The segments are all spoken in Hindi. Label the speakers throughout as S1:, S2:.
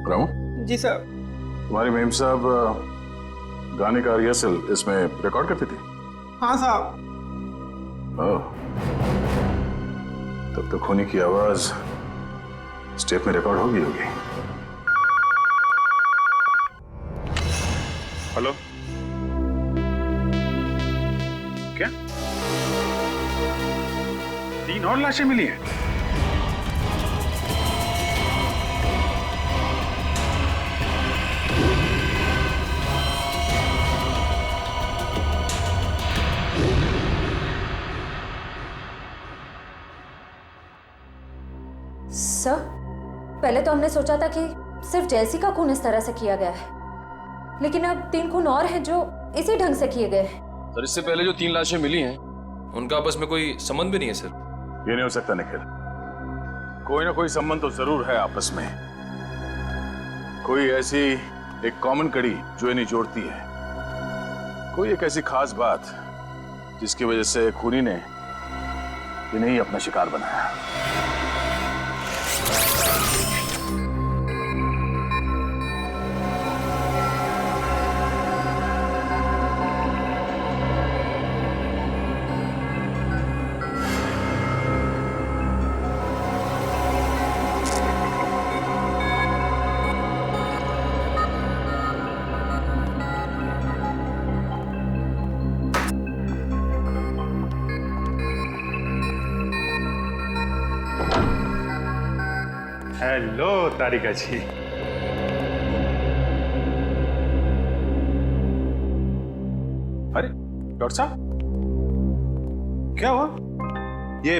S1: रामू?
S2: जी सर।
S1: तुम्हारी मेम साहब गाने का रिहर्सल इसमें रिकॉर्ड करती थी?
S2: हाँ साहब।
S1: ओह, तब तो खूनी की आवाज स्टेप में रिकॉर्ड होगी। हेलो, क्या 3 और लाशें मिली हैं?
S3: सर, पहले तो हमने सोचा था कि सिर्फ जैसी का खून इस तरह से किया गया है, लेकिन अब 3 खून और हैं जो इसी ढंग से किए गए हैं।
S4: सर, इससे पहले जो 3 लाशें मिली हैं उनका आपस में कोई संबंध भी नहीं है सर।
S1: ये नहीं हो सकता निखिल, कोई ना कोई संबंध तो जरूर है आपस में। कोई ऐसी एक कॉमन कड़ी जो इन्हें जोड़ती है, कोई एक ऐसी खास बात जिसकी वजह से खूनी ने इन्हें ही अपना शिकार बनाया।
S5: हेलो तारिका जी।
S1: अरे डॉक्टर साहब, क्या हुआ?
S5: ये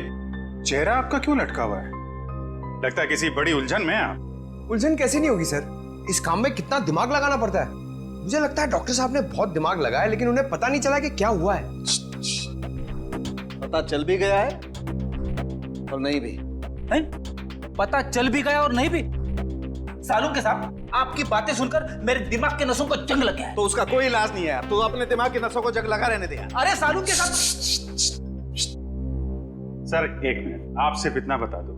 S5: चेहरा आपका क्यों लटका हुआ है? लगता है किसी बड़ी उलझन में हैं आप।
S2: उलझन कैसी नहीं होगी सर, इस काम में कितना दिमाग लगाना पड़ता है। मुझे लगता है डॉक्टर साहब ने बहुत दिमाग लगाया, लेकिन उन्हें पता नहीं चला कि क्या हुआ है।
S6: पता चल भी गया है और नहीं भी है?
S7: पता चल भी गया और नहीं भी। सालू के साथ आपकी बातें सुनकर मेरे दिमाग के नसों को जंग लग गया है।
S6: तो उसका कोई इलाज नहीं है, तो अपने दिमाग की नसों को जंग लगा रहने दिया।
S7: अरे सालू के साथ
S5: सर एक मिनट, आप सिर्फ इतना बता दो,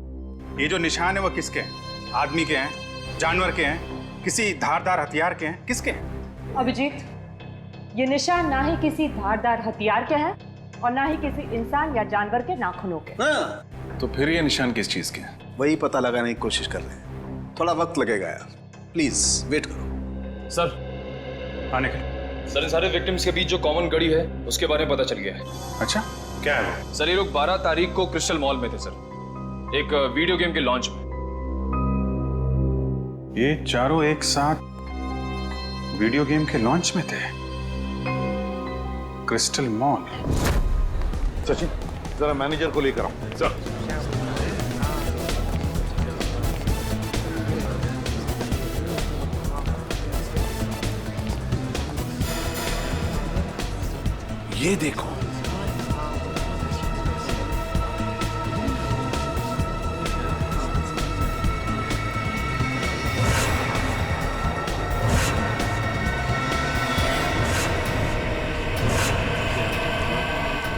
S5: ये जो निशान है वो किसके हैं? आदमी के हैं, जानवर के हैं, किसी धारदार हथियार के हैं, किसके हैं?
S8: अभिजीत, ये निशान ना ही किसी धारदार हथियार के हैं और ना ही किसी इंसान या जानवर के नाखूनों के।
S6: हाँ।
S1: तो फिर ये निशान किस चीज के हैं?
S6: वही पता लगाने की कोशिश कर रहे हैं, थोड़ा वक्त लगेगा यार, प्लीज वेट करो।
S4: सर,
S5: आने के
S4: सर इन सारे विक्टिम्स के बीच जो कॉमन कड़ी है उसके बारे में पता चल गया है।
S5: अच्छा, क्या है वो?
S4: सर, ये लोग 12 तारीख को क्रिस्टल मॉल में थे सर, एक वीडियो गेम के लॉन्च में।
S5: ये चारों एक साथ वीडियो गेम के लॉन्च में थे, क्रिस्टल मॉल।
S1: सचिन, जरा मैनेजर को लेकर आओ। सर,
S6: ये देखो,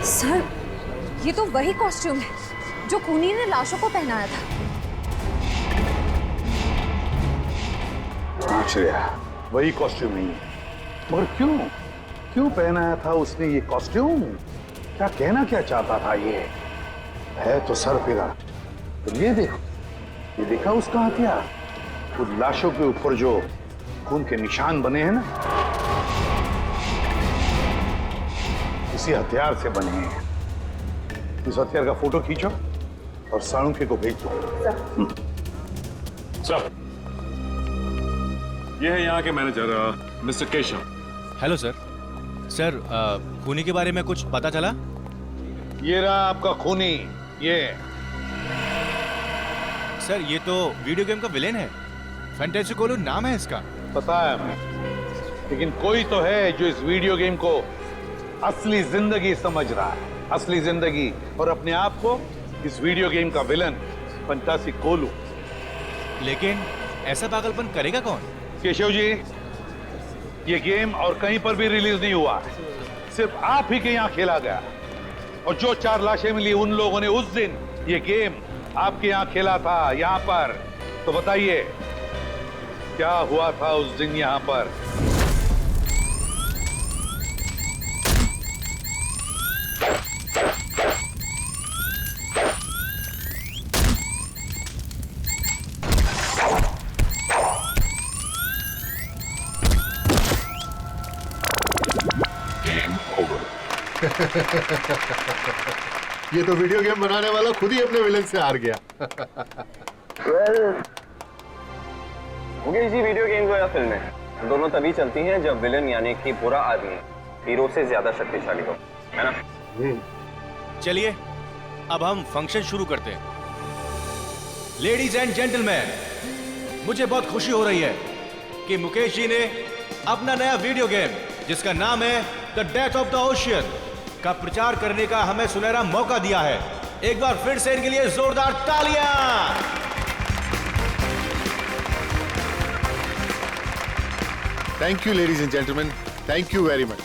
S3: सर, ये तो वही कॉस्ट्यूम है जो खूनी ने लाशों को पहनाया था।
S9: हाँ श्रेया, वही कॉस्ट्यूम ही है, मगर क्यों पहनाया था उसने ये कॉस्ट्यूम? क्या कहना क्या चाहता था? ये है तो सर फिरा। तो ये देखो, ये देखा उसका हथियार, उन लाशों के ऊपर जो खून के निशान बने हैं ना, इसी हथियार से बने हैं। इस हथियार का फोटो खींचो और साळुंखे को भेज दो।
S1: सर, ये है यहाँ के manager mister Keshav.
S10: Hello sir. Sir, खूनी के बारे में कुछ पता चला?
S9: ये रहा आपका खूनी। ये
S10: सर, ये तो वीडियो गेम का विलेन है, फैंटेसी कोलू नाम है इसका।
S9: पता है हमें, लेकिन कोई तो है जो इस वीडियो गेम को असली जिंदगी समझ रहा है, असली जिंदगी, और अपने आप को इस वीडियो गेम का विलन फंटासी कोलू।
S10: लेकिन ऐसा पागलपन करेगा कौन?
S9: केशव जी, ये गेम और कहीं पर भी रिलीज नहीं हुआ, सिर्फ आप ही के यहाँ खेला गया। और जो 4 लाशें मिली, उन लोगों ने उस दिन ये गेम आपके यहाँ खेला था, यहाँ पर। तो बताइए, क्या हुआ था उस दिन यहाँ पर।
S11: ये तो वीडियो गेम बनाने वाला खुद ही अपने विलन से हार गया।
S12: मुझे इसी वीडियो गेम या फिल्में दोनों तभी चलती हैं जब विलन यानी कि बुरा आदमी हीरो से ज्यादा शक्तिशाली हो, है ना?
S10: चलिए अब हम फंक्शन शुरू करते हैं। लेडीज एंड जेंटलमैन, मुझे बहुत खुशी हो रही है कि मुकेश जी ने अपना नया वीडियो गेम जिसका नाम है the death of the ocean का प्रचार करने का हमें सुनहरा मौका दिया है। एक बार फिर से इनके लिए जोरदार तालियां।
S11: Thank you ladies and gentleman, thank you very much.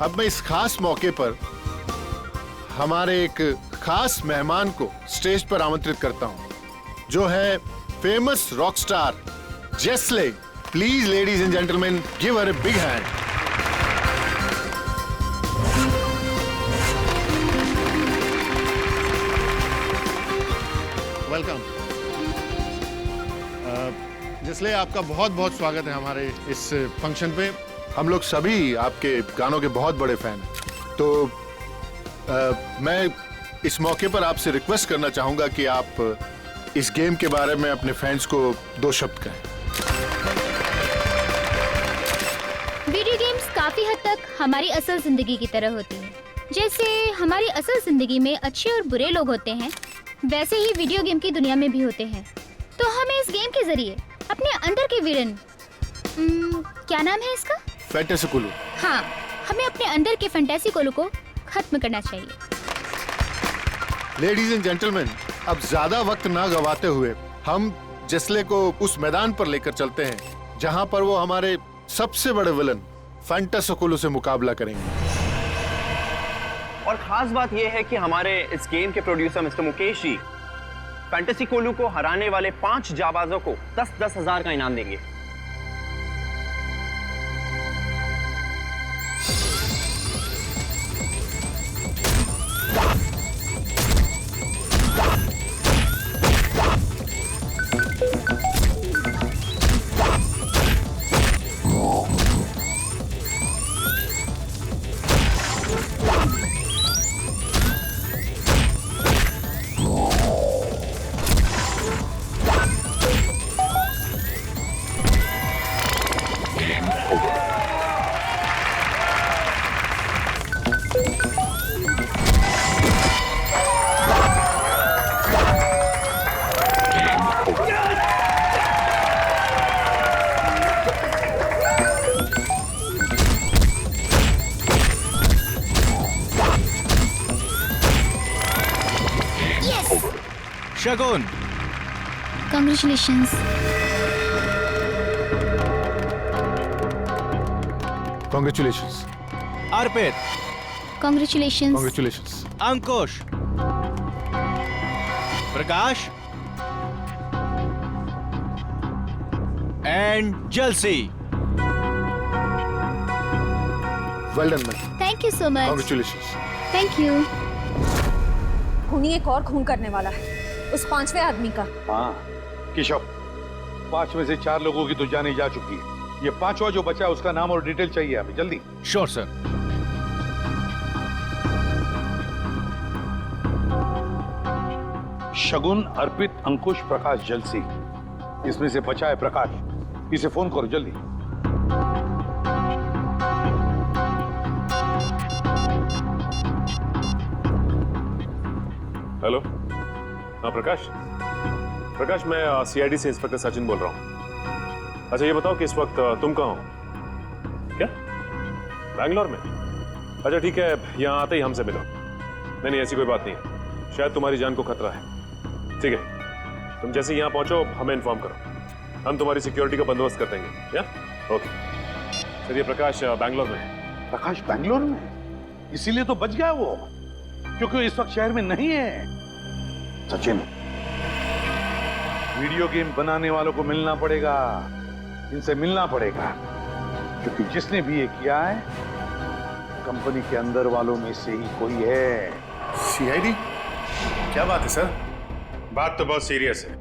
S11: अब मैं इस खास मौके पर हमारे एक खास मेहमान को स्टेज पर आमंत्रित करता हूं, जो है famous rock star Jesley. Please ladies and gentleman, give her a big hand. Welcome Jesley, आपका बहुत बहुत स्वागत है हमारे इस फंक्शन पे। हम लोग सभी आपके गानों के बहुत बड़े फैन हैं, तो मैं इस मौके पर आपसे रिक्वेस्ट करना चाहूंगा कि आप इस गेम के बारे में अपने फैंस को 2 शब्द कहें।
S13: वीडियो गेम्स काफी हद तक हमारी असल जिंदगी की तरह होती हैं। जैसे हमारी असल जिंदगी में अच्छे और बुरे लोग होते हैं, वैसे ही वीडियो गेम की दुनिया में भी होते हैं। तो हमें इस गेम के जरिए अपने अंदर के विलन, क्या नाम है इसका?
S11: फैंटेसी कोलू।
S13: हाँ, हमें अपने अंदर के फैंटेसी कोलू को खत्म करना चाहिए।
S11: लेडीज एंड जेंटलमैन, अब ज्यादा वक्त ना गवाते हुए हम जेस्ले को उस मैदान पर लेकर चलते हैं जहां पर वो हमारे सबसे बड़े विलन फैंटेसी कोलू से मुकाबला करेंगे।
S12: और खास बात यह है कि हमारे इस गेम के producer mister Mukesh ji fantasy कोलू को हराने वाले 5 जाबाजों को 10-10 हजार का इनाम देंगे।
S10: शगुन,
S13: Congratulations.
S11: Congratulations.
S10: Arpit,
S13: Congratulations.
S11: Congratulations.
S10: Ankush, Prakash and जलसी।
S11: Well done, man.
S13: Thank you so much.
S11: Congratulations.
S13: Thank you.
S3: खूनी एक और खून करने वाला है, उस 5वें आदमी का।
S9: हाँ केशव, 5 में से 4 लोगों की तो जाने जा चुकी है। ये 5वां जो बचा है उसका नाम और डिटेल चाहिए हमें, जल्दी।
S10: Sure sir.
S9: शगुन, अर्पित, अंकुश, प्रकाश, जलसी, इसमें से बचा है प्रकाश। इसे फोन करो जल्दी।
S14: हेलो, हाँ प्रकाश। प्रकाश, मैं सीआईडी से इंस्पेक्टर सचिन बोल रहा हूँ। अच्छा ये बताओ कि इस वक्त तुम कहाँ हो? क्या बैंगलोर में? अच्छा ठीक है, यहाँ आते ही हमसे मिलो। नहीं ऐसी कोई बात नहीं है, शायद तुम्हारी जान को खतरा है। ठीक है, तुम जैसे यहाँ पहुंचो हमें इन्फॉर्म करो, हम तुम्हारी सिक्योरिटी का बंदोबस्त कर देंगे। या ओके। चलिए प्रकाश बैंगलोर में।
S9: प्रकाश बैंगलोर में? इसीलिए तो बच गया वो, क्योंकि इस वक्त शहर में नहीं है। सचिन, वीडियो गेम बनाने वालों को मिलना पड़ेगा, इनसे मिलना पड़ेगा, क्योंकि जिसने भी ये किया है कंपनी के अंदर वालों में से ही कोई है।
S5: सीआईडी? क्या बात है सर? बात तो बहुत सीरियस है।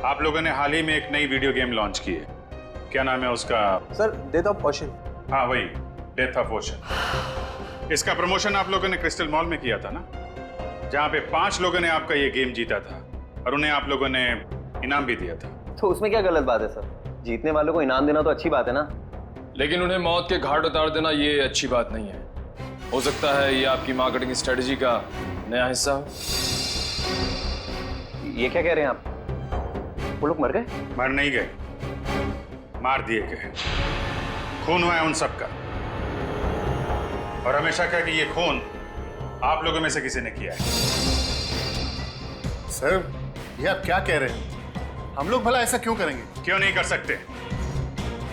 S5: आप लोगों ने हाल ही में एक नई वीडियो गेम लॉन्च की है, क्या नाम है उसका?
S12: Sir death of ocean.
S5: हाँ वही, डेथ ऑफ ओशन। इसका प्रमोशन आप लोगों ने क्रिस्टल मॉल में किया था ना, जहाँ पे 5 लोगों ने आपका ये गेम जीता था और उन्हें आप लोगों ने इनाम भी दिया था।
S12: तो उसमें क्या गलत बात है सर? जीतने वालों को इनाम देना तो अच्छी बात है ना।
S4: लेकिन उन्हें मौत के घाट उतार देना ये अच्छी बात नहीं है। हो सकता है ये आपकी मार्केटिंग स्ट्रेटजी का नया हिस्सा हो।
S12: ये क्या कह रहे हैं आप? वो लोग मर गए?
S5: मर नहीं गए, मार दिए गए। खून हुआ है उन सबका, और हमेशा कहा कि ये खून आप लोगों में से किसी ने किया है।
S11: सर ये आप क्या कह रहे हैं? हम लोग भला ऐसा क्यों करेंगे?
S5: क्यों नहीं कर सकते?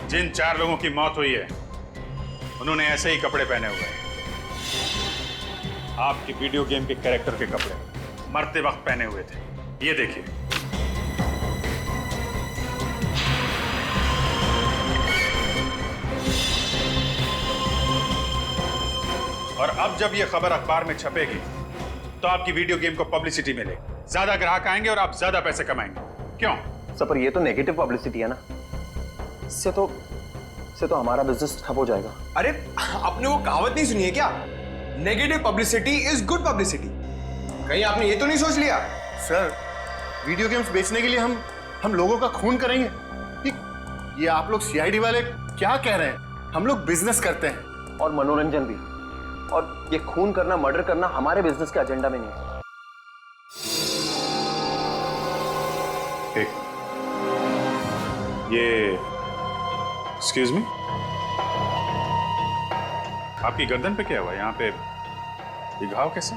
S5: जिन 4 लोगों की मौत हुई है उन्होंने ऐसे ही कपड़े पहने हुए हैं, आपकी वीडियो गेम के कैरेक्टर के कपड़े मरते वक्त पहने हुए थे। ये देखिए। और अब जब ये खबर अखबार में छपेगी तो आपकी वीडियो गेम को पब्लिसिटी मिलेगी, ज्यादा ग्राहक आएंगे और आप ज्यादा पैसे कमाएंगे। क्यों?
S12: सर पर ये तो नेगेटिव पब्लिसिटी है ना, इससे तो हमारा बिजनेस ठप हो जाएगा।
S2: अरे आपने वो कहावत नहीं सुनी है क्या? Negative publicity is good publicity. कहीं आपने ये तो नहीं सोच लिया?
S11: सर वीडियो गेम्स बेचने के लिए हम लोगों का खून करेंगे? ये आप लोग सीआईडी वाले क्या कह रहे हैं? हम लोग बिजनेस करते हैं
S12: और मनोरंजन भी, और ये खून करना, मर्डर करना हमारे बिजनेस के एजेंडा में नहीं है।
S5: ये एक्सक्यूज मी, आपकी गर्दन पे क्या हुआ? यहाँ पे ये घाव कैसे?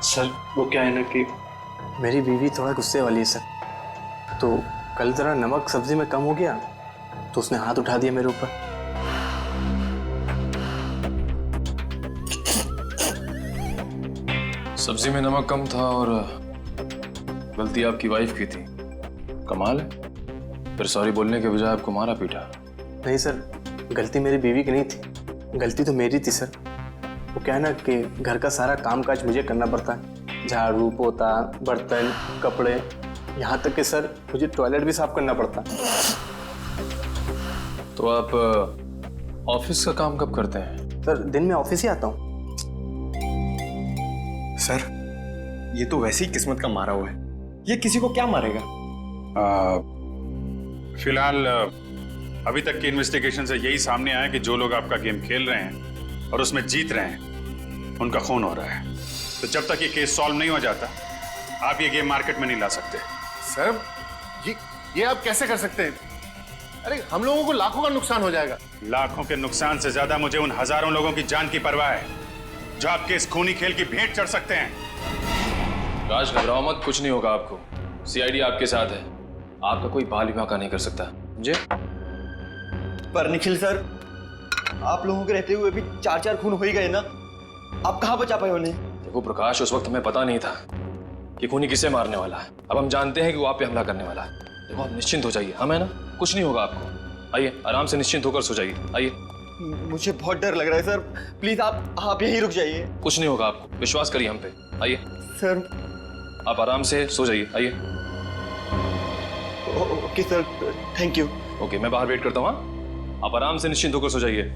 S15: सर वो क्या है ना कि मेरी बीवी थोड़ा गुस्से वाली है सर, तो कल जरा नमक सब्जी में कम हो गया तो उसने हाथ उठा दिया मेरे ऊपर।
S4: सब्जी में नमक कम था और गलती आपकी वाइफ की थी। कमाल है, फिर सॉरी बोलने के बजाय आपको मारा पीटा।
S15: नहीं सर, गलती मेरी बीवी की नहीं थी, गलती तो मेरी थी सर। वो क्या है ना कि घर का सारा काम काज मुझे करना पड़ता है, झाड़ू पोता, बर्तन, कपड़े, यहाँ तक कि सर मुझे टॉयलेट भी साफ करना पड़ता।
S4: तो आप ऑफिस का काम कब करते हैं?
S15: सर दिन में ऑफिस ही आता हूँ।
S2: सर ये तो वैसे ही किस्मत का मारा हुआ है, ये किसी को क्या मारेगा?
S5: फिलहाल अभी तक की इन्वेस्टिगेशन से यही सामने आया कि जो लोग आपका गेम खेल रहे हैं और उसमें जीत रहे हैं उनका खून हो रहा है। तो जब तक ये केस सॉल्व नहीं हो जाता आप ये गेम मार्केट में नहीं ला सकते।
S11: सर ये आप कैसे कर सकते हैं? अरे हम लोगों को लाखों का नुकसान हो जाएगा।
S5: लाखों के नुकसान से ज्यादा मुझे उन हजारों लोगों की जान की परवाह है जो आपके इस खूनी खेल की भेंट चढ़ सकते हैं।
S4: राज घबराओ मत, कुछ नहीं होगा आपको। सीआईडी आपके साथ है, आपका कोई बाल विवाह नहीं कर सकता, समझे?
S12: पर निखिल सर, आप लोगों के रहते हुए भी 4 खून हो ही गए ना, आप कहाँ बचा पाए उन्हें?
S4: देखो प्रकाश, उस वक्त हमें पता नहीं था कि खूनी किसे मारने वाला है। अब हम जानते हैं कि वो आप पे हमला करने वाला है। देखो आप निश्चिंत हो जाइए, हम है ना, कुछ नहीं होगा आपको। आइए आराम से निश्चिंत होकर सो जाइए। आइए।
S12: मुझे बहुत डर लग रहा है सर, प्लीज आप यहीं रुक जाइए।
S4: कुछ नहीं होगा आपको, विश्वास करिए हम पे। आइए
S12: सर।
S4: आप आराम से सो जाइए। आइए।
S12: Okay sir, thank you.
S4: Okay, मैं बाहर वेट करता हूँ। आप आराम से निश्चिंत होकर सो जाइए।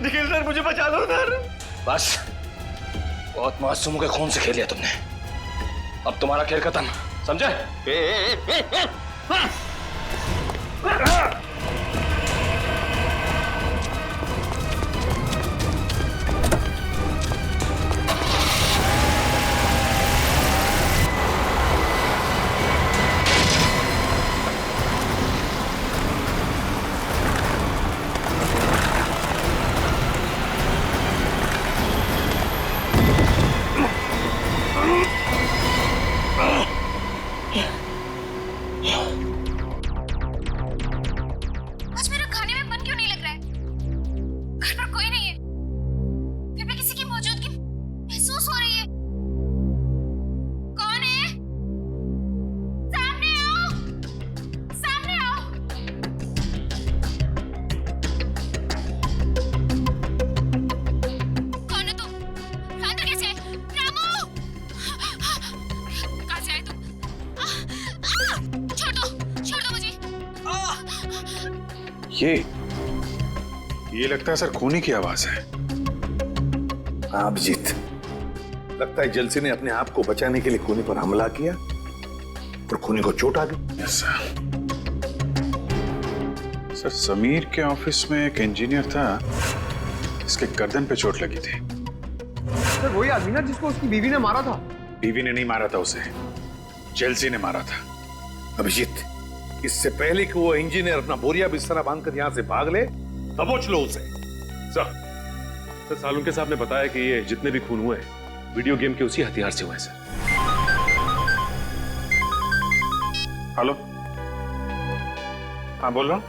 S15: निखिल सर मुझे बचा लो सर।
S4: बस बहुत मासूमों के खून से खेल लिया तुमने, अब तुम्हारा खेल खत्म, समझे?
S13: आज मेरा खाने में मन क्यों नहीं लग रहा है? घर पर कोई नहीं है, फिर भी किसी की मौजूदगी महसूस हो रही है। कौन है? सामने आओ, सामने आओ। कौन है तुम? अंदर कैसे आए? रामू! कहाँ से आए तुम? छोड़ दो मुझे।
S5: ये लगता है सर खूनी की आवाज है।
S9: हाँ अभिजीत, लगता है जलसी ने अपने आप को बचाने के लिए खूनी पर हमला किया और खूनी को चोट आ गई।
S5: सर समीर के ऑफिस में एक इंजीनियर था, इसके गर्दन पे चोट लगी थी।
S2: सर वही आदमी ना जिसको उसकी बीवी ने मारा था।
S5: बीवी ने नहीं मारा था उसे, जेलसी ने मारा था।
S9: अभिजीत, इससे पहले कि वो इंजीनियर अपना बोरिया बिस्तरा बांधकर यहाँ से भाग ले, दबोच लो उसे।
S14: सर सालुंके साहब ने बताया कि ये जितने भी खून हुए हैं वीडियो गेम के उसी हथियार से हुए हैं सर।
S5: हेलो, हाँ बोल रहा हूँ।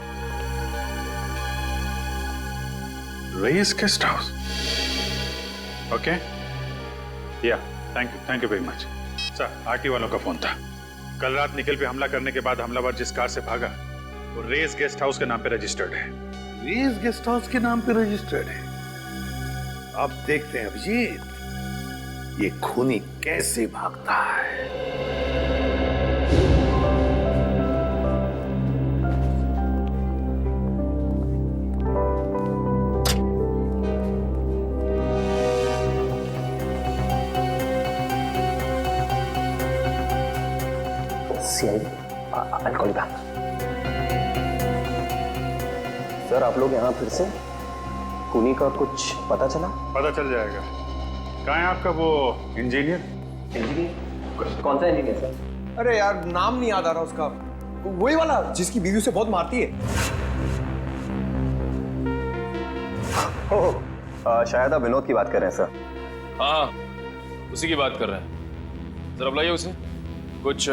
S5: रईस गेस्ट हाउस, ओके, या thank you very much. Sir RT वालों का फोन था, कल रात निखिल पे हमला करने के बाद हमलावर जिस कार से भागा वो रेस गेस्ट हाउस के नाम पे रजिस्टर्ड है।
S9: रेस गेस्ट हाउस के नाम पे रजिस्टर्ड है। अब देखते हैं अभिजीत, ये खूनी कैसे भागता है।
S15: I'll call you back. Sir आप लोग यहाँ फिर से? खूनी का कुछ पता चला?
S5: पता चल जाएगा। कहाँ है आपका वो इंजीनियर?
S15: कौन सा इंजीनियर सर?
S2: अरे यार नाम नहीं याद आ रहा उसका, वही वाला जिसकी बीवी उसे बहुत मारती है।
S15: शायद आप विनोद की बात कर रहे हैं सर।
S4: हाँ उसी की बात कर रहे हैं। जरा बुलाइए उसे, कुछ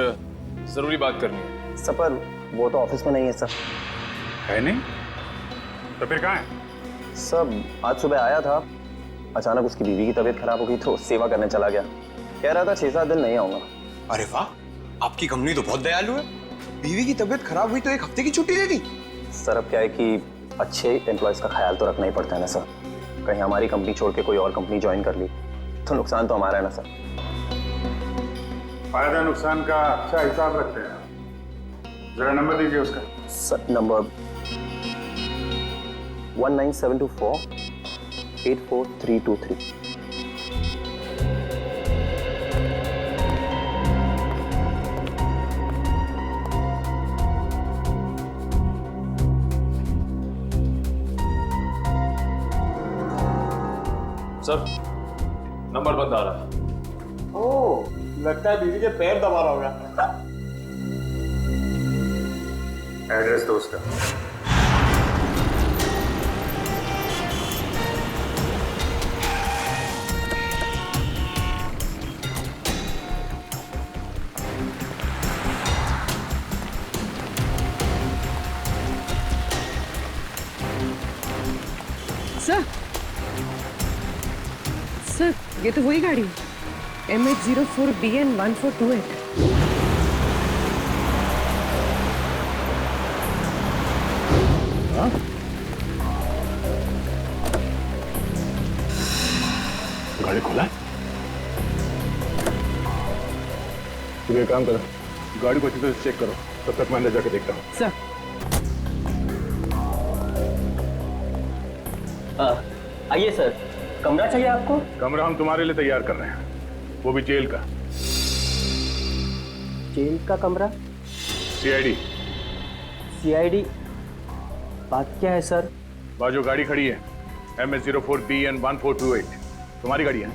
S4: जरूरी बात करनी है।
S15: सर पर वो तो ऑफिस में नहीं है सर।
S5: है नहीं? तो फिर कहाँ है?
S15: सब आज सुबह आया था, अचानक उसकी बीवी की तबीयत खराब हो गई तो सेवा करने चला गया। कह रहा था 6-7 दिन नहीं आऊंगा।
S2: अरे वाह, आपकी कंपनी तो बहुत दयालु है। बीवी की तबीयत खराब हुई तो 1 हफ्ते की छुट्टी दे दी।
S15: सर अब क्या है कि अच्छे एम्प्लॉयज का ख्याल तो रखना ही पड़ता है ना सर। कहीं हमारी कंपनी छोड़ के कोई और कंपनी ज्वाइन कर ली तो नुकसान तो हमारा है ना सर।
S5: फायदा नुकसान का अच्छा हिसाब रखते हैं। जरा नंबर दीजिए उसका।
S15: Sir number 19724-84323।
S4: सर नंबर बंद आ रहा है।
S15: ओह लगता है बीवी के पैर दबा रहा होगा।
S5: एड्रेस दो उसका।
S8: सर ये तो वही गाड़ी है, MH04BN1428।
S9: गाड़ी खोला? तुम एक काम करो, गाड़ी को अच्छी तरह चेक करो, तब तक मैं अंदर जाके देखता हूँ।
S8: सर
S12: आइए सर, कमरा चाहिए आपको?
S1: कमरा हम तुम्हारे लिए तैयार कर रहे हैं, वो भी जेल का।
S12: जेल का कमरा?
S1: सीआईडी।
S12: सीआईडी? बात क्या है सर?
S1: बाजू गाड़ी खड़ी है MS04BN 1428, तुम्हारी गाड़ी है?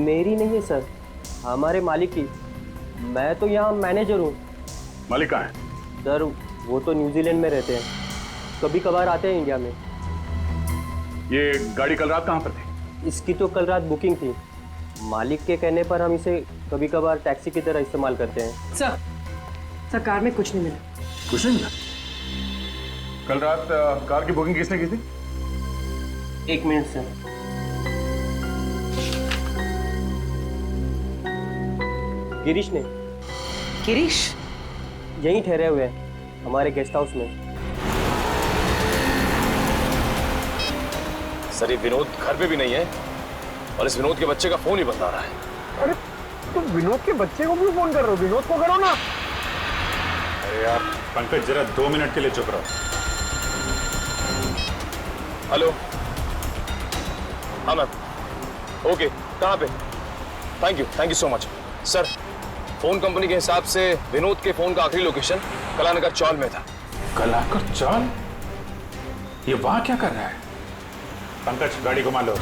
S12: मेरी नहीं है सर, हमारे मालिक की। मैं तो यहाँ मैनेजर हूँ।
S1: मालिक कहाँ है?
S12: सर वो तो न्यूजीलैंड में रहते हैं, कभी कभार आते हैं इंडिया में।
S1: ये गाड़ी कल रात कहाँ पर थी?
S12: इसकी तो कल रात बुकिंग थी, मालिक के कहने पर हम इसे कभी कभार टैक्सी की तरह इस्तेमाल करते हैं।
S8: सर कार में कुछ नहीं मिला।
S1: कुछ नहीं मिला? कल रात कार की बुकिंग किसने की थी?
S12: 1 मिनट सर। गिरीश ने।
S8: गिरीश
S12: यहीं ठहरे हुए हैं हमारे गेस्ट हाउस में।
S4: सर ये विनोद घर पे भी नहीं है और इस विनोद के बच्चे का फोन ही बंद आ रहा है।
S2: अरे तुम विनोद के बच्चे को क्यों फोन कर रहे हो? विनोद को करो ना।
S5: अरे यार पंकज, जरा 2 मिनट के लिए चुप रहो।
S4: हेलो, हाँ मैम, ओके, कहाँ पे? Thank you so much. Sir phone company के हिसाब से विनोद के फोन का आखिरी लोकेशन कलानगर चौल में था।
S5: कलाकर चौल? ये वहां क्या कर रहा है? पंकज गाड़ी घुमा लो।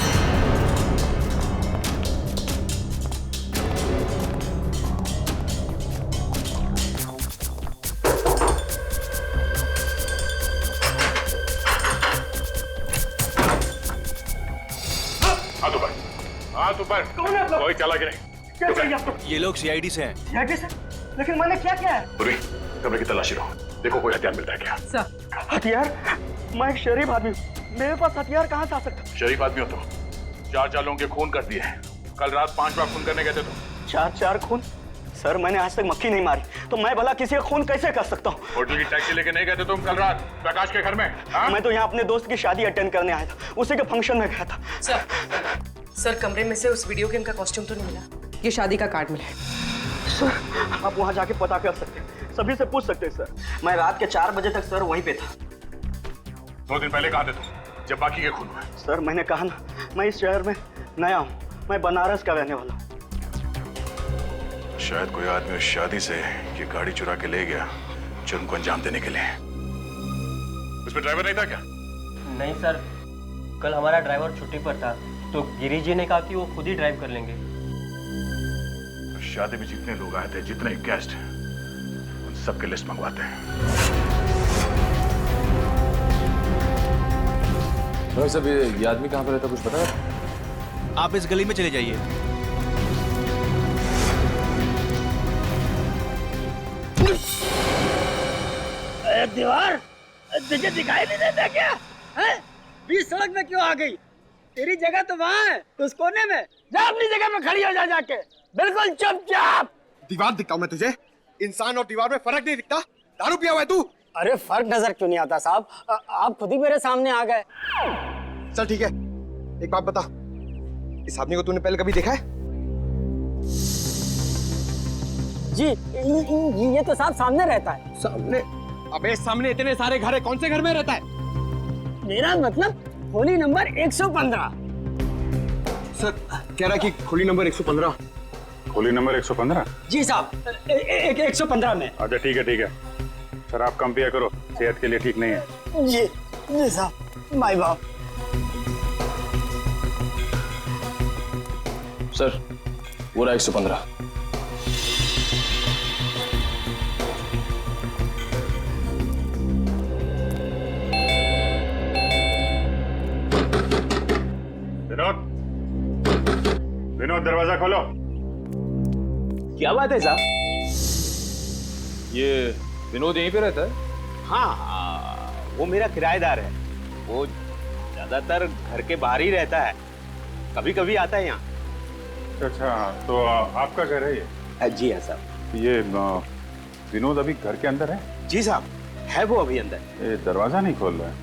S1: हाथ ऊपर।
S8: कौन है?
S1: कोई चला कि नहीं?
S8: क्या चाहिए आपको?
S10: ये लोग सीआईडी से हैं।
S8: सीआईडी से? लेकिन मैंने क्या किया है?
S1: पूरी कमरे की तलाशी लो, देखो कोई हथियार मिलता है क्या?
S8: सर हथियार? मैं एक शरीफ आदमी हूँ, मेरे पास हथियार कहाँ से आ सकता?
S1: शरीफ आदमी हो तो 4 लोगों के खून कर दिए हैं। कल रात 5 बार खून करने गए थे तुम।
S12: 4 खून? सर मैंने आज तक मक्खी नहीं मारी, तो मैं भला किसी का खून कैसे कर सकता हूँ?
S1: होटल की टैक्सी लेके नहीं गए थे तुम कल रात प्रकाश के घर में?
S12: मैं तो यहाँ अपने दोस्त की शादी अटेंड करने आया था, उसी के फंक्शन में गया था।
S8: सर कमरे में से उस वीडियो गेम का कॉस्ट्यूम तो नहीं मिला? ये शादी का कार्ड मिला है।
S12: सर आप वहाँ जाके पता कर सकते हैं, सभी से पूछ सकते हैं सर। मैं रात के 4 बजे तक सर वहीं पे था।
S1: 2 दिन पहले कहाँ थे तुम जब बाकी के खून हुए?
S12: सर मैंने कहा ना, मैं इस शहर में नया हूँ, मैं बनारस का रहने वाला हूँ।
S1: शायद कोई आदमी उस शादी से ये गाड़ी चुरा के ले गया जुर्म को अंजाम देने के लिए। उसमें ड्राइवर नहीं था क्या?
S12: नहीं सर, कल हमारा ड्राइवर छुट्टी पर था, तो गिरीश जी ने कहा कि वो खुद ही ड्राइव कर लेंगे।
S1: शादी में जितने लोग आए थे, जितने गेस्ट, उन सबके लिस्ट मंगवाते हैं।
S4: भाई साहब ये आदमी कहाँ पर रहता कुछ पता है?
S10: आप इस गली में चले जाइए।
S8: दीवार तुझे दिखाई नहीं देता क्या? हैं? बीच सड़क में क्यों आ गई? तेरी जगह तो वहाँ है, उस कोने में। जा अपनी जगह पे खड़ी हो जा जाके, बिल्कुल चुपचाप।
S2: दीवार दिखता हूँ मैं तुझे? इंसान और दीवार में फर्क नहीं दिखता? दारू पिया हुआ है तू?
S8: अरे फर्क नजर क्यों नहीं आता साहब? आप खुद ही मेरे सामने आ गए।
S2: चल ठीक है, एक बात बता, इस आदमी को तूने पहले कभी देखा है?
S8: जी ये तो साहब सामने रहता है।
S2: सामने? अबे सामने इतने सारे घर है, कौन से घर में रहता है?
S8: मेरा मतलब होली नंबर 115।
S2: सर कह रहा है कि खोली नंबर 115।
S5: खोली नंबर 115?
S8: जी साहब, 115 में।
S5: अच्छा ठीक है। शराब कम पिया करो, सेहत के लिए ठीक नहीं है।
S8: जी साहब, माय बाप।
S4: सर वो रहा 115।
S5: विनोद दरवाजा खोलो।
S7: क्या बात है साहब?
S4: ये विनोद यहीं पे रहता है?
S7: हाँ, वो मेरा किराएदार है। वो ज्यादातर घर के बाहर ही रहता है, कभी कभी आता है यहाँ।
S5: अच्छा तो आपका घर है ये?
S7: जी हाँ साहब।
S5: ये विनोद अभी घर के अंदर है?
S7: जी साहब, है वो अभी अंदर।
S5: ये दरवाजा नहीं खोल रहा है,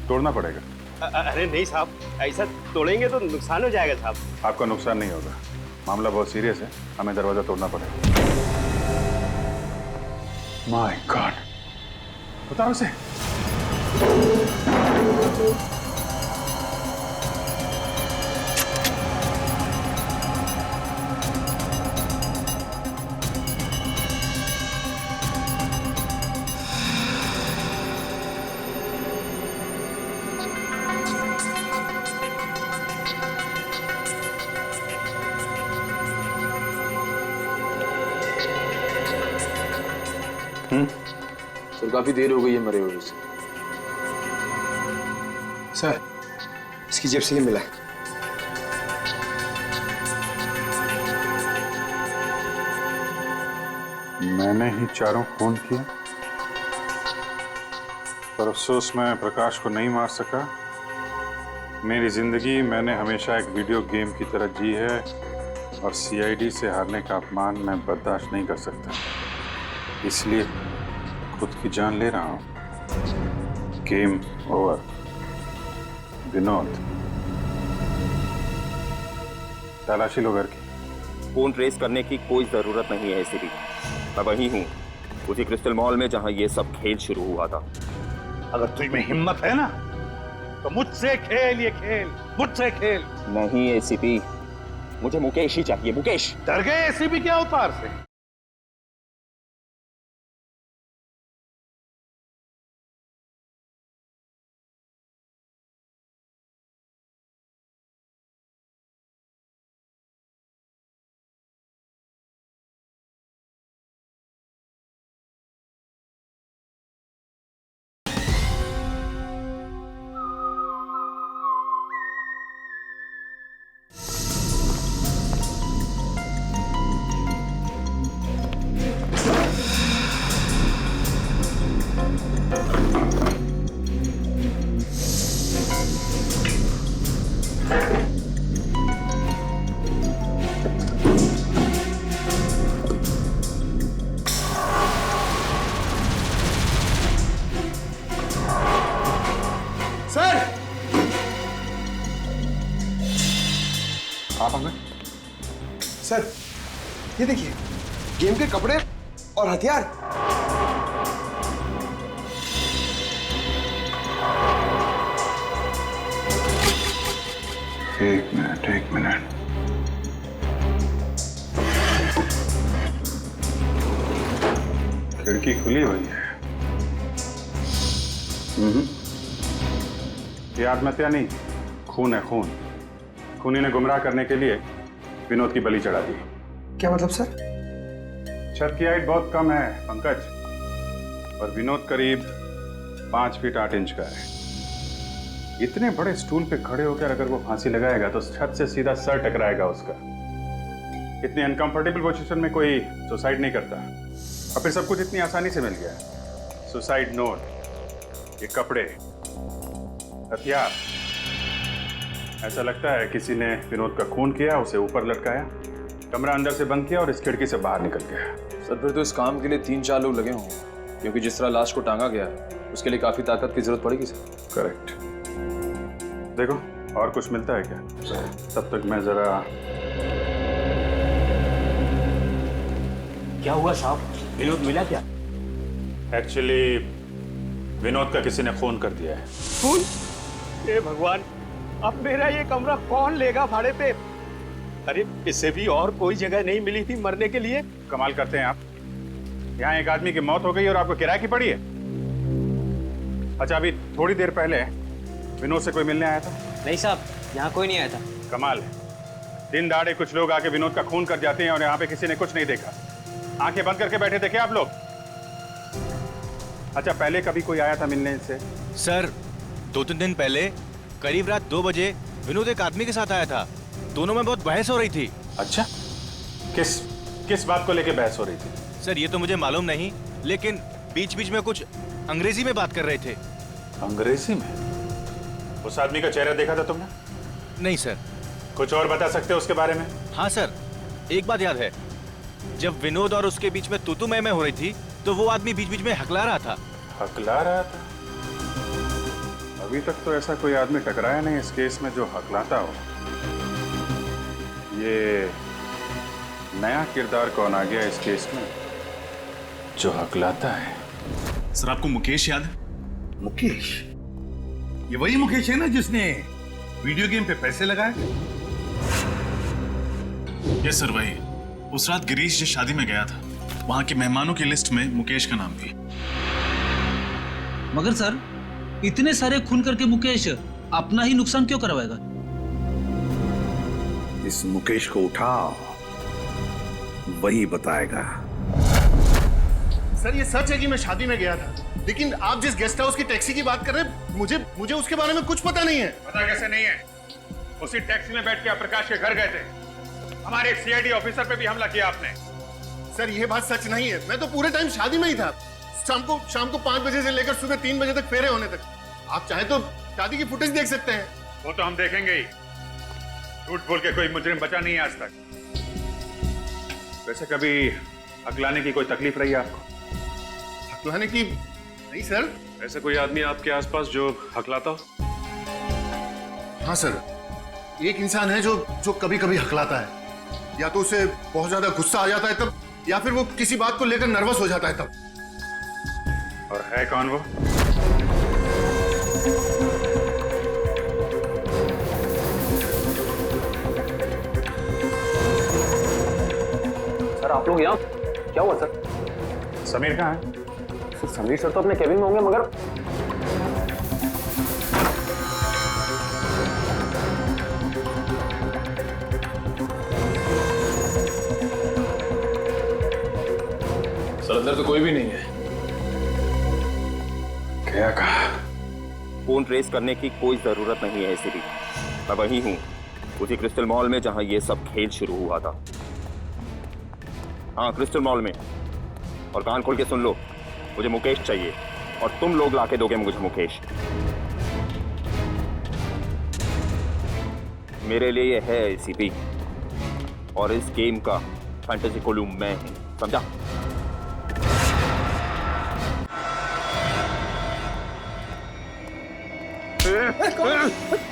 S5: तोड़ना पड़ेगा।
S7: अरे नहीं साहब, ऐसा तोड़ेंगे तो नुकसान हो जाएगा साहब।
S5: आपका नुकसान नहीं होगा, मामला बहुत सीरियस है, हमें दरवाजा तोड़ना पड़ेगा। माय गॉड, उतारो उसे।
S4: काफी देर हो गई है मरे हुए से।
S2: सर, इसकी जेब से ये मिला है।
S5: मैंने ही चारों खून किए, पर अफसोस मैं प्रकाश को नहीं मार सका। मेरी जिंदगी मैंने हमेशा एक वीडियो गेम की तरह जी है और सीआईडी से हारने का अपमान मैं बर्दाश्त नहीं कर सकता, इसलिए खुद की जान ले रहा हूं। Game over. विनोद, तलाशी लो घर की।
S7: फोन ट्रेस करने की कोई जरूरत नहीं है एसीपी। मैं वही हूँ, उसी क्रिस्टल मॉल में जहाँ ये सब खेल शुरू हुआ था।
S9: अगर तुझ में हिम्मत है ना तो मुझसे खेल, ये खेल मुझसे खेल।
S7: नहीं एसीपी, मुझे मुकेश ही चाहिए। मुकेश।
S9: डर गए एसीपी के अवतार से?
S2: सर, ये देखिए, गेम के कपड़े और हथियार।
S5: एक मिनट। खिड़की खुली हुई है। ये आत्महत्या नहीं, खून है, खून। खूनी ने गुमराह करने के लिए विनोद की बलि चढ़ा दी।
S2: क्या मतलब सर?
S5: छत की हाइट बहुत कम है पंकज, और विनोद करीब 5 फीट 8 इंच का है। इतने बड़े स्टूल पे खड़े होकर अगर वो फांसी लगाएगा तो छत से सीधा सर टकराएगा उसका। इतनी अनकंफर्टेबल पोजीशन में कोई सुसाइड नहीं करता, और फिर सब कुछ इतनी आसानी से मिल गया। सुसाइड नोट, ये कपड़े, हथियार। ऐसा लगता है किसी ने विनोद का खून किया, उसे ऊपर लटकाया, कमरा अंदर से बंद किया और इस खिड़की से बाहर निकल गया।
S4: सर फिर तो इस काम के लिए 3-4 लोग लगे होंगे, क्योंकि जिस तरह लाश को टांगा गया है उसके लिए काफी ताकत की जरूरत पड़ेगी सर।
S5: करेक्ट। देखो और कुछ मिलता है क्या? तब तक मैं जरा।
S7: क्या हुआ साहब, विनोद मिला क्या?
S5: एक्चुअली विनोद का किसी ने खून कर दिया है।
S7: खून? हे भगवान, अब मेरा ये कमरा कौन लेगा भाड़े पे? अरे इससे भी और कोई जगह नहीं मिली थी मरने के लिए?
S5: कमाल करते हैं आप, यहाँ एक आदमी की मौत हो गई और आपको किराए की पड़ी है। अच्छा, अभी थोड़ी देर पहले विनोद से कोई मिलने आया था?
S16: नहीं साहब, यहाँ कोई नहीं आया था।
S5: कमाल है, दिन दहाड़े कुछ लोग आके विनोद का खून कर जाते हैं और यहाँ पे किसी ने कुछ नहीं देखा। आंखें बंद करके बैठे थे क्या आप लोग? अच्छा, पहले कभी कोई आया था मिलने से?
S10: सर 2-3 दिन पहले करीब रात 2 बजे विनोद एक आदमी के साथ आया था। दोनों में बहुत बहस हो रही थी।
S5: अच्छा, किस बात को लेके बहस हो रही थी?
S10: सर ये तो मुझे मालूम नहीं, लेकिन बीच बीच में कुछ अंग्रेजी में बात कर रहे थे।
S5: अंग्रेजी में? उस आदमी का चेहरा देखा था तुमने?
S10: नहीं सर।
S5: कुछ और बता सकते हो उसके बारे में?
S10: हाँ सर, एक बात याद है, जब विनोद और उसके बीच में तू मैं हो रही थी तो वो आदमी बीच बीच में हकला रहा था।
S5: हकला रहा था? अभी तक तो ऐसा कोई आदमी टकराया नहीं इस केस में जो हकलाता हो। ये नया किरदार कौन आ गया इस केस में जो हकलाता है?
S17: सर आपको मुकेश याद है?
S9: मुकेश? ये वही मुकेश है ना जिसने वीडियो गेम पे पैसे लगाए?
S17: यस सर, वही। उस रात गिरीश जिस शादी में गया था, वहां के मेहमानों की लिस्ट में मुकेश का नाम भी।
S16: मगर सर, इतने सारे खून करके मुकेश अपना ही नुकसान क्यों करवाएगा?
S9: इस मुकेश को उठाओ, वही बताएगा।
S11: सर ये सच है कि मैं शादी में गया था, लेकिन आप जिस गेस्ट हाउस की टैक्सी की बात कर रहे हैं, मुझे उसके बारे में कुछ पता नहीं है।
S5: पता कैसे नहीं है? उसी टैक्सी में बैठ के आप प्रकाश के घर गए थे। हमारे एक सीआईडी ऑफिसर पे भी हमला किया आपने।
S11: सर ये बात सच नहीं है, मैं तो पूरे टाइम शादी में ही था। शाम को 5 बजे से लेकर सुबह 3 बजे तक फेरे होने तक। आप चाहे तो शादी की फुटेज देख सकते हैं।
S5: वो तो हम देखेंगे ही। झूठ बोल के कोई मुजरिम बचा नहीं है आज तक। वैसे कभी हकलाने की कोई तकलीफ रही है आपको?
S11: हकलाने की नहीं सर।
S14: ऐसे कोई आदमी आपके आसपास जो हकलाता हो?
S11: हाँ सर, एक इंसान है जो कभी कभी हकलाता है। या तो उसे बहुत ज्यादा गुस्सा आ जाता है तब, या फिर वो किसी बात को लेकर नर्वस हो जाता है तब।
S5: और है कौन वो?
S12: सर आप लोग यहाँ क्या हुआ सर?
S5: समीर कहाँ है?
S12: सर समीर सर तो अपने केबिन में होंगे, मगर
S4: सर अंदर तो कोई भी नहीं है।
S5: क्या कहा?
S18: फोन ट्रेस करने की कोई जरूरत नहीं है एसीपी। मैं वही हूँ, उसी क्रिस्टल मॉल में जहां ये सब खेल शुरू हुआ था। हाँ, क्रिस्टल मॉल में। और कान खोल के सुन लो, मुझे मुकेश चाहिए और तुम लोग लाके दोगे मुझे मुकेश। मेरे लिए ये है एसीपी, और इस गेम का फैंटेसी कोलू मैं हूं, समझा?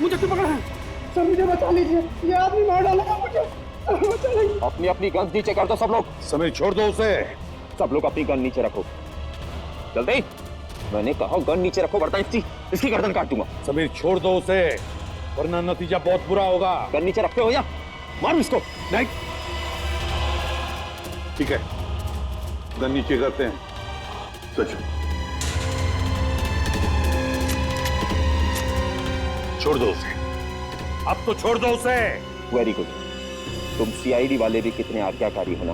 S8: मुझे क्यों पकड़ा है? सर मुझे बचा लीजिए, ये आदमी मार डालेगा मुझे। बचा लीजिए।
S18: अपनी अपनी गन नीचे कर दो सब लोग।
S11: समीर छोड़ दो उसे।
S18: सब लोग अपनी गन नीचे रखो, जल्दी। मैंने कहा गन नीचे रखो, वरना इसकी गर्दन काट दूंगा।
S11: समीर छोड़ दो उसे, वरना नतीजा बहुत बुरा होगा।
S18: गन नीचे रखते हो या मारो इसको?
S11: नहीं, ठीक है, गन नीचे करते हैं। सच छोड़ दो उसे, अब तो छोड़ दो उसे।
S18: वेरी गुड, तुम सीआईडी वाले भी कितने आज्ञाकारी हो ना।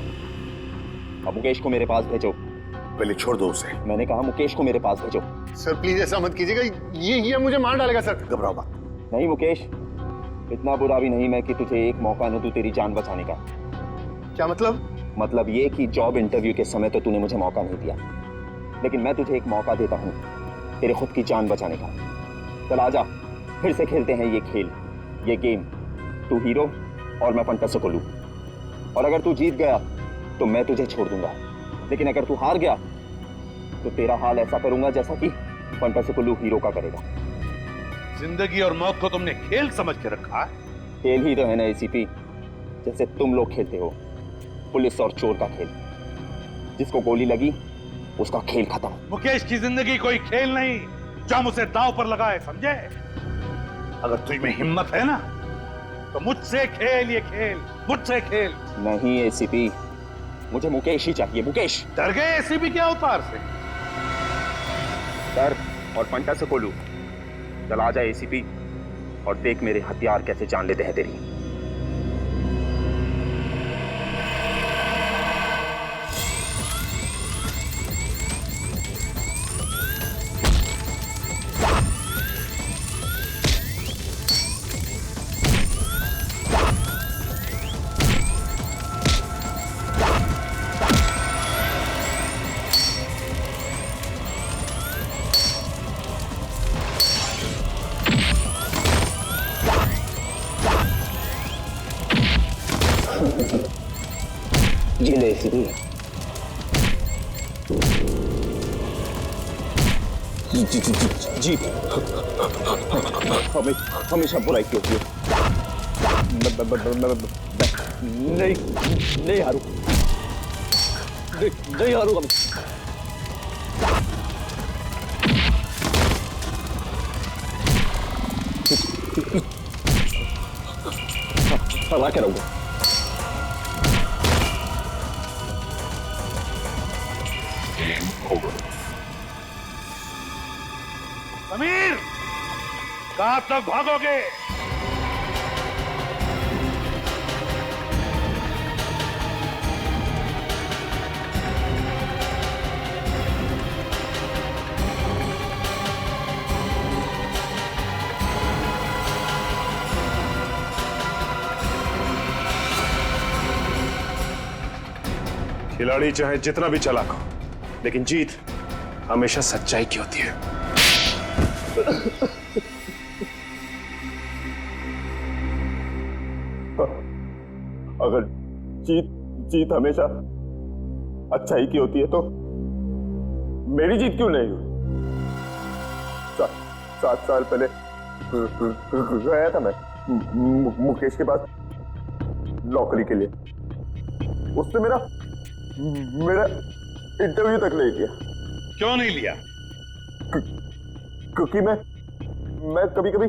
S18: अब मुकेश को मेरे पास भेजो।
S11: पहले छोड़ दो उसे।
S18: मैंने कहा मुकेश को मेरे पास भेजो।
S11: सर प्लीज ऐसा मत कीजिएगा, ये मुझे मार डालेगा सर। घबराओ मत।
S18: नहीं मुकेश, इतना बुरा भी नहीं मैं कि तुझे एक मौका न दूं तेरी जान बचाने का।
S11: क्या मतलब?
S18: मतलब ये कि जॉब इंटरव्यू के समय तो तूने मुझे मौका नहीं दिया, लेकिन मैं तुझे एक मौका देता हूँ तेरे खुद की जान बचाने का। चल आजा, फिर से खेलते हैं ये खेल, ये गेम। तू हीरो और मैं फंटास्टिक कोलू। और अगर तू जीत गया तो मैं तुझे छोड़ दूंगा, लेकिन अगर तू हार गया तो तेरा हाल ऐसा करूंगा जैसा कि फंटास्टिक कोलू हीरो का करेगा।
S11: जिंदगी और मौत को तुमने खेल समझ के रखा है।
S18: खेल ही तो है ना एसीपी, जैसे तुम लोग खेलते हो, पुलिस और चोर का खेल। जिसको गोली लगी उसका खेल खत्म।
S9: मुकेश की जिंदगी कोई खेल नहीं जो हम उसे दांव पर लगाए, समझे? अगर तुझ में हिम्मत है ना तो मुझसे खेल, ये खेल मुझसे खेल।
S18: नहीं एसीपी, मुझे मुकेश ही चाहिए। मुकेश।
S9: डर गए एसीपी के अवतार से?
S18: डर और फंटास्टिक कोलू, चल आ जा एसीपी और देख मेरे हथियार कैसे जान लेते हैं तेरी। जी ले एसीपी। जी हमेशा बुराई की होती है। नहीं हारू, नहीं हारूंगा मैं। हरा के रहूंगा।
S9: समीर, कहां तक भागोगे?
S14: खिलाड़ी चाहे जितना भी चालाक हो, लेकिन जीत हमेशा सच्चाई की होती है।
S18: अगर जीत हमेशा अच्छाई की होती है तो मेरी जीत क्यों नहीं हुई? 7 साल पहले गया था मैं मुकेश के पास नौकरी के लिए। उसने मेरा इंटरव्यू तक नहीं किया।
S5: क्यों नहीं लिया?
S18: क्योंकि मैं कभी कभी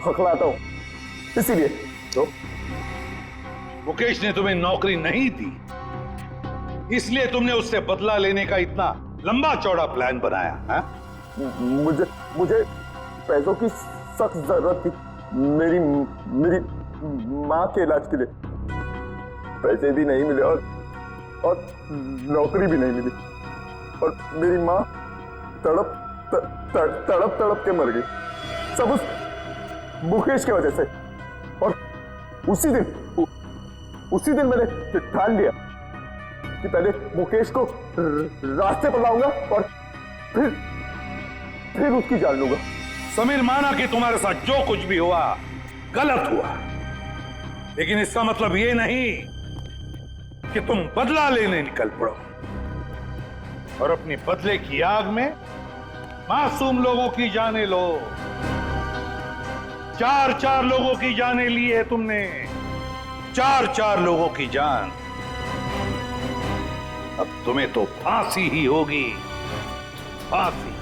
S18: हकलाता हूं, इसीलिए।
S5: तो मुकेश ने तुम्हें नौकरी नहीं दी, इसलिए तुमने उससे बदला लेने का इतना लंबा चौड़ा प्लान बनाया है?
S18: मुझे पैसों की सख्त जरूरत थी। मेरी माँ के इलाज के लिए पैसे भी नहीं मिले और नौकरी भी नहीं मिली, और मेरी माँ तड़प के मर गई, सब उस मुकेश की वजह से। और उसी दिन मैंने ठान लिया कि पहले मुकेश को रास्ते पर लाऊंगा और फिर उसकी जान लूंगा।
S5: समीर, माना कि तुम्हारे साथ जो कुछ भी हुआ गलत हुआ, लेकिन इसका मतलब ये नहीं कि तुम बदला लेने निकल पड़ो और अपनी बदले की आग में मासूम लोगों की जानें लो। 4 लोगों की जानें ली है तुमने, 4 लोगों की जान। अब तुम्हें तो फांसी ही होगी, फांसी।